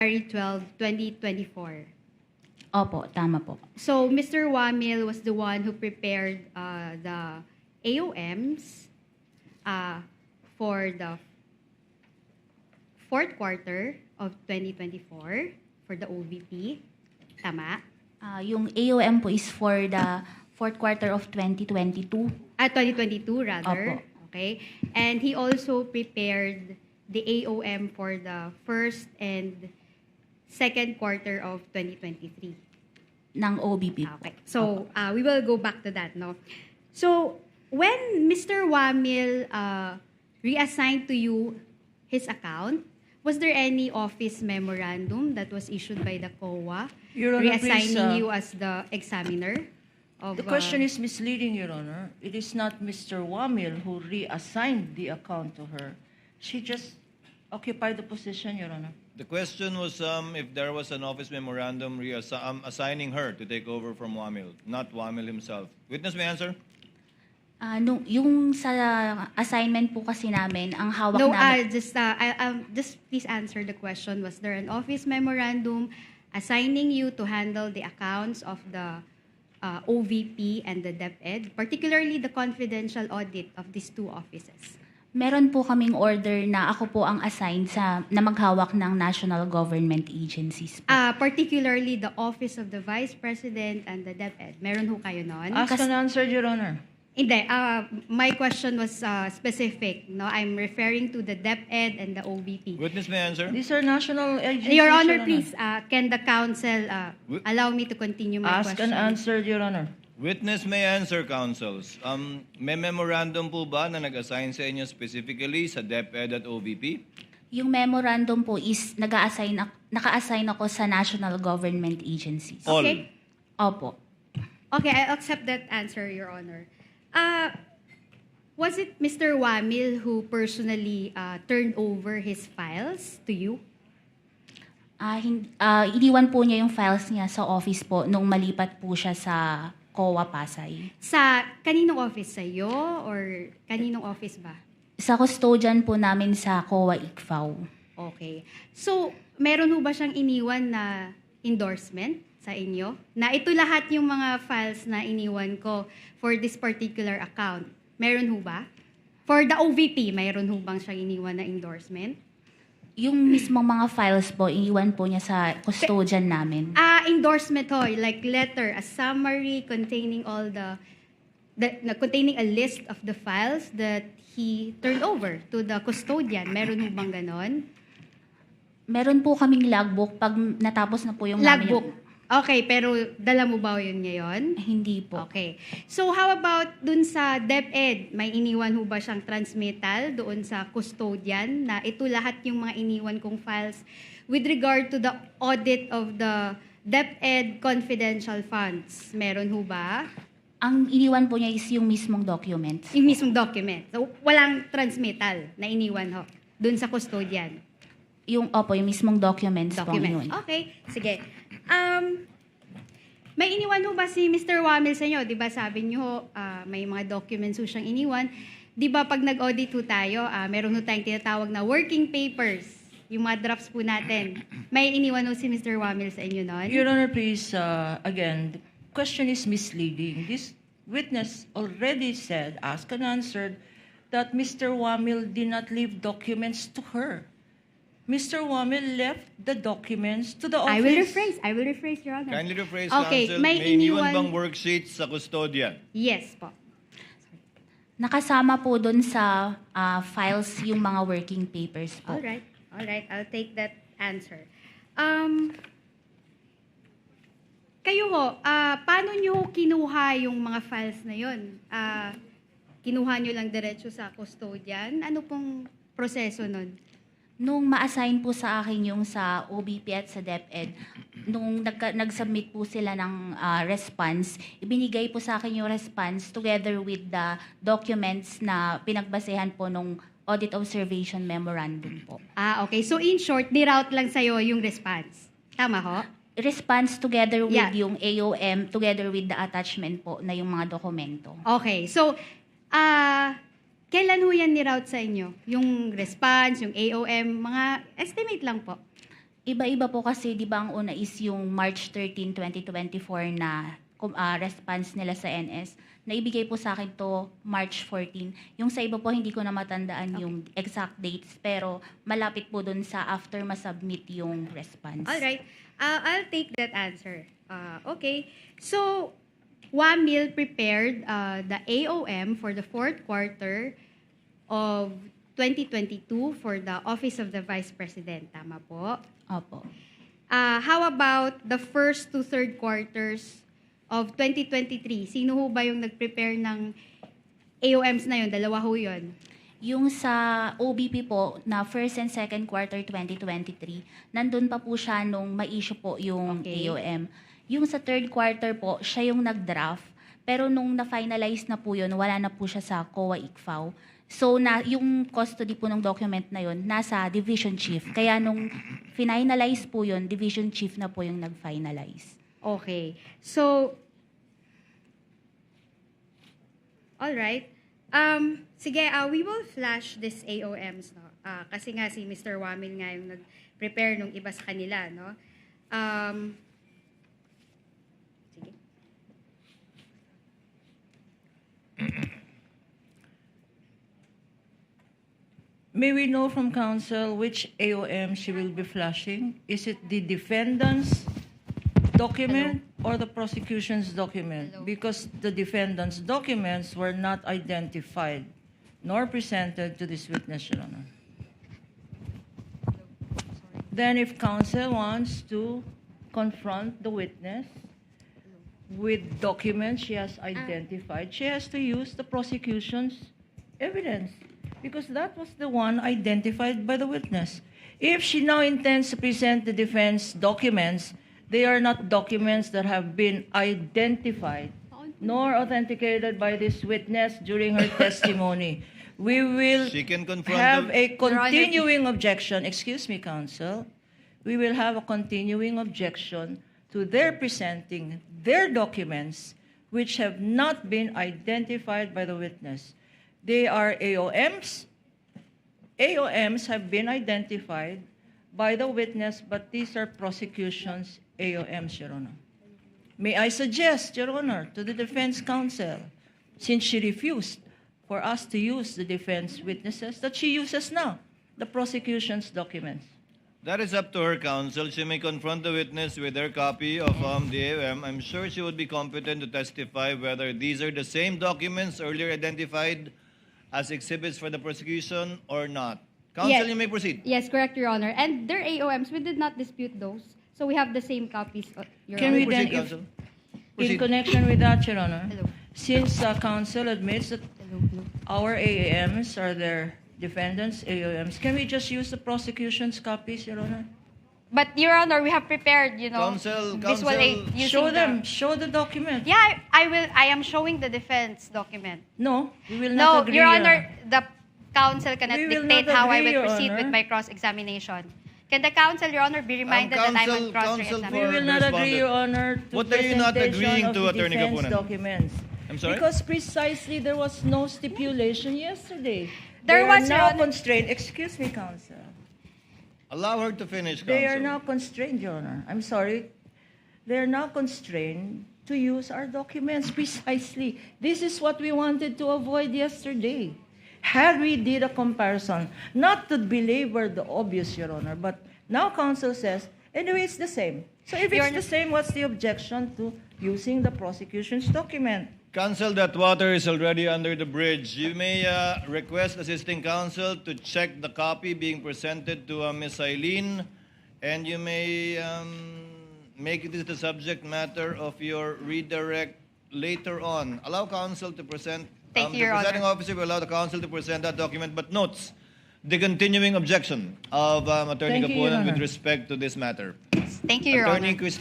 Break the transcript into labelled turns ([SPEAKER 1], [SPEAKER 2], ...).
[SPEAKER 1] February 12, 2024.
[SPEAKER 2] Opo, tama po.
[SPEAKER 1] So, Mr. Wamil was the one who prepared the AOMs for the fourth quarter of 2024 for the OVP. Tama?
[SPEAKER 2] Yung AOM po is for the fourth quarter of 2022.
[SPEAKER 1] 2022 rather.
[SPEAKER 2] Opo.
[SPEAKER 1] Okay. And he also prepared the AOM for the first and second quarter of 2023.
[SPEAKER 2] Ng OBP po.
[SPEAKER 1] Okay. So, we will go back to that, no? So, when Mr. Wamil reassigned to you his account, was there any office memorandum that was issued by the COA
[SPEAKER 3] Your Honor,
[SPEAKER 1] reassigning
[SPEAKER 3] please,
[SPEAKER 1] you as the examiner?
[SPEAKER 3] The question is misleading, Your Honor. It is not Mr. Wamil who reassigned the account to her. She just occupied the position, Your Honor.
[SPEAKER 4] The question was if there was an office memorandum assigning her to take over from Wamil, not Wamil himself. Witness may answer.
[SPEAKER 2] Yung sa assignment po kasi namin, ang hawak
[SPEAKER 1] No,
[SPEAKER 2] namin...
[SPEAKER 1] just please answer the question. Was there an office memorandum assigning you to handle the accounts of the OVP and the DepEd, particularly the confidential audit of these two offices?
[SPEAKER 2] Meron po kaming order na ako po ang assigned na maghawak ng national government agencies po.
[SPEAKER 1] Particularly the Office of the Vice President and the DepEd. Meron ho kayo nun?
[SPEAKER 3] Ask and answer, Your Honor.
[SPEAKER 1] Hindi. My question was specific. No, I'm referring to the DepEd and the OVP.
[SPEAKER 4] Witness may answer.
[SPEAKER 3] These are national agencies,
[SPEAKER 1] Your Honor, please, can the counsel allow me to continue my
[SPEAKER 3] Ask
[SPEAKER 1] question?
[SPEAKER 3] and answer, Your Honor.
[SPEAKER 4] Witness may answer, counsels. May memorandum po ba na nag-assign sa inyo specifically sa DepEd at OVP?
[SPEAKER 2] Yung memorandum po is naka-assign ako sa national government agencies.
[SPEAKER 4] All.
[SPEAKER 1] Okay.
[SPEAKER 2] Opo.
[SPEAKER 1] Okay, I accept that answer, Your Honor. Was it Mr. Wamil who personally turned over his files to you?
[SPEAKER 2] Iniwan po niya yung files niya sa office po nung malipat po siya sa COA Pasay.
[SPEAKER 1] Sa kaninong office? Sa iyo or kaninong office ba?
[SPEAKER 2] Sa custodian po namin sa COA ICFAO.
[SPEAKER 1] Okay. So, meron ho ba siyang iniwan na endorsement sa inyo? Na ito lahat yung mga files na iniwan ko for this particular account. Meron ho ba? For the OVP, meron ho bang siyang iniwan na endorsement?
[SPEAKER 2] Yung mismong mga files po, iniwan po niya sa custodian namin.
[SPEAKER 1] Endorsement ho, like letter, a summary containing all containing a list of the files that he turned over to the custodian. Meron ho bang ganon?
[SPEAKER 2] Meron po kaming logbook pag natapos na po yung
[SPEAKER 1] Logbook. Okay, pero dala mo ba yun ngayon?
[SPEAKER 2] Hindi po.
[SPEAKER 1] Okay. So how about dun sa DepEd? May iniwan ho ba siyang transmittal doon sa custodian na ito lahat yung mga iniwan kong files with regard to the audit of the DepEd confidential funds? Meron ho ba?
[SPEAKER 2] Ang iniwan po niya is yung mismong documents.
[SPEAKER 1] Yung mismong document. So walang transmittal na iniwan ho dun sa custodian.
[SPEAKER 2] Yung mismong documents po yun.
[SPEAKER 1] Okay, sige. May iniwan ho ba si Mr. Wamil sa inyo? Di ba sabi niyo may mga documents ho siyang iniwan. Di ba pag nag-audit ho tayo, meron ho tayong tinatawag na working papers. Yung mga drafts po natin. May iniwan ho si Mr. Wamil sa inyo nun?
[SPEAKER 3] Your Honor, please, again, the question is misleading. This witness already said, asked and answered, that Mr. Wamil did not leave documents to her. Mr. Wamil left the documents to the office.
[SPEAKER 1] I will rephrase, Your Honor.
[SPEAKER 4] Kindly rephrase,
[SPEAKER 1] Okay,
[SPEAKER 4] counsel.
[SPEAKER 1] may
[SPEAKER 4] iniwan
[SPEAKER 1] iniwan-
[SPEAKER 4] bang worksheets sa custodian?
[SPEAKER 1] Yes po.
[SPEAKER 2] Nakasama po doon sa files yung mga working papers po.
[SPEAKER 1] Alright. I'll take that answer. Kayo ho, paano nyo kinuha yung mga files na yun? Kinuha nyo lang diretso sa custodian? Ano pong proseso nun?
[SPEAKER 2] Nung ma-assign po sa akin yung sa OBP at sa DepEd, nung nag-submit po sila ng response, ibinigay po sa akin yung response together with the documents na pinagbasehan po nung audit observation memorandum po.
[SPEAKER 1] Okay. So in short, niroute lang sa'yo yung response. Tama ho?
[SPEAKER 2] Response together with
[SPEAKER 1] Yeah.
[SPEAKER 2] yung AOM, together with the attachment po na yung mga dokumento.
[SPEAKER 1] Okay. So, kailan ho yan niroute sa inyo? Yung response, yung AOM, mga estimate lang po.
[SPEAKER 2] Iba-iba po kasi, di ba, ang una is yung March 13, 2024 na response nila sa NS. Naibigay po sa akin to March 14. Yung sa iba po, hindi ko na matandaan yung exact dates, pero malapit po dun sa after masubmit yung response.
[SPEAKER 1] All right. I'll take that answer. Okay. So, WAMIL prepared the AOM for the fourth quarter of 2022 for the Office of the Vice President. Tama po?
[SPEAKER 2] Opo.
[SPEAKER 1] How about the first to third quarters of 2023? Sino ho ba yung nag-prepare ng AOMs na yun? Dalawa ho yun.
[SPEAKER 2] Yung sa OBP po na first and second quarter 2023, nandun pa po siya nung ma-issue po yung
[SPEAKER 1] Okay.
[SPEAKER 2] AOM. Yung sa third quarter po, siya yung nag-draft. Pero nung na-finalize na po yun, wala na po siya sa COA-ICFAO. So, yung custody po ng document na yun, nasa division chief. Kaya nung finalize po yun, division chief na po yung nag-finalize.
[SPEAKER 1] Okay. So, all right. Sige, we will flash this AOMs, no? Kasi nga si Mr. Wamil nga yung nag-prepare nung iba sa kanila, no? Sige.
[SPEAKER 3] May we know from counsel which AOM she will be flashing? Is it the defendant's document or the prosecution's document?
[SPEAKER 1] Hello.
[SPEAKER 3] Because the defendant's documents were not identified nor presented to this witness, Your Honor. Then if counsel wants to confront the witness with documents she has identified, she has to use the prosecution's evidence because that was the one identified by the witness. If she now intends to present the defense documents, they are not documents that have been identified nor authenticated by this witness during her testimony. We will
[SPEAKER 4] She can confront
[SPEAKER 3] have
[SPEAKER 4] the-
[SPEAKER 3] a continuing objection. Excuse me, counsel. We will have a continuing objection to their presenting their documents which have not been identified by the witness. They are AOMs. AOMs have been identified by the witness, but these are prosecution's AOMs, Your Honor. May I suggest, Your Honor, to the defense counsel, since she refused for us to use the defense witnesses, that she uses now the prosecution's documents.
[SPEAKER 4] That is up to her, counsel. She may confront the witness with her copy of the AOM. I'm sure she would be competent to testify whether these are the same documents earlier identified as exhibits for the prosecution or not. Counsel,
[SPEAKER 1] Yes.
[SPEAKER 4] you may proceed.
[SPEAKER 1] Yes, correct, Your Honor. And their AOMs, we did not dispute those. So we have the same copies, Your
[SPEAKER 3] Can
[SPEAKER 1] Honor.
[SPEAKER 3] we then,
[SPEAKER 4] Proceed,
[SPEAKER 3] if,
[SPEAKER 4] counsel.
[SPEAKER 3] in
[SPEAKER 4] Proceed.
[SPEAKER 3] connection with that, Your Honor,
[SPEAKER 1] Hello.
[SPEAKER 3] since counsel admits that
[SPEAKER 1] Hello.
[SPEAKER 3] our AAMs are their defendants' AOMs, can we just use the prosecution's copies, Your Honor?
[SPEAKER 5] But, Your Honor, we have prepared,
[SPEAKER 4] Counsel,
[SPEAKER 5] visual
[SPEAKER 4] counsel.
[SPEAKER 5] aid using
[SPEAKER 3] Show
[SPEAKER 5] the-
[SPEAKER 3] them, show the document.
[SPEAKER 5] Yeah, I will. I am showing the defense document.
[SPEAKER 3] No, we will
[SPEAKER 5] No,
[SPEAKER 3] not agree,
[SPEAKER 5] Your Honor, the counsel cannot
[SPEAKER 3] We will
[SPEAKER 5] dictate
[SPEAKER 3] not
[SPEAKER 5] how I
[SPEAKER 3] agree,
[SPEAKER 5] will
[SPEAKER 3] Your
[SPEAKER 5] proceed with
[SPEAKER 3] Honor.
[SPEAKER 5] my cross-examination. Can the counsel, Your Honor, be reminded that I'm
[SPEAKER 4] counsel-
[SPEAKER 5] on
[SPEAKER 3] We
[SPEAKER 5] cross-examination?
[SPEAKER 3] will not agree,
[SPEAKER 4] respondent.
[SPEAKER 3] Your Honor, to
[SPEAKER 4] What are you not
[SPEAKER 3] presentation
[SPEAKER 4] agreeing
[SPEAKER 3] of
[SPEAKER 4] to,
[SPEAKER 3] the
[SPEAKER 4] Attorney
[SPEAKER 3] defense
[SPEAKER 4] Kapunan?
[SPEAKER 3] documents.
[SPEAKER 4] I'm sorry?
[SPEAKER 3] Because precisely there was no stipulation yesterday.
[SPEAKER 5] There
[SPEAKER 3] They
[SPEAKER 5] was,
[SPEAKER 3] are
[SPEAKER 5] Your
[SPEAKER 3] now
[SPEAKER 5] Honor.
[SPEAKER 3] constrained. Excuse me, counsel.
[SPEAKER 4] Allow her to finish, counsel.
[SPEAKER 3] They are now constrained, Your Honor. I'm sorry. They are now constrained to use our documents precisely. This is what we wanted to avoid yesterday. Had we did a comparison, not to belabor the obvious, Your Honor, but now counsel says, anyway, it's the same. So if
[SPEAKER 5] Your
[SPEAKER 3] it's the same, what's the objection to using the prosecution's document?
[SPEAKER 4] Counsel, that water is already under the bridge. You may request assisting counsel to check the copy being presented to Ms. Eileen, and you may make it the subject matter of your redirect later on. Allow counsel to present.
[SPEAKER 5] Thank you, Your
[SPEAKER 4] The presiding
[SPEAKER 5] Honor.
[SPEAKER 4] officer will allow the counsel to present that document, but notes the continuing objection of Attorney
[SPEAKER 3] Thank you, Your
[SPEAKER 4] Kapunan with
[SPEAKER 3] Honor.
[SPEAKER 4] respect to this matter.
[SPEAKER 5] Thank you, Your Honor.
[SPEAKER 4] Attorney Christine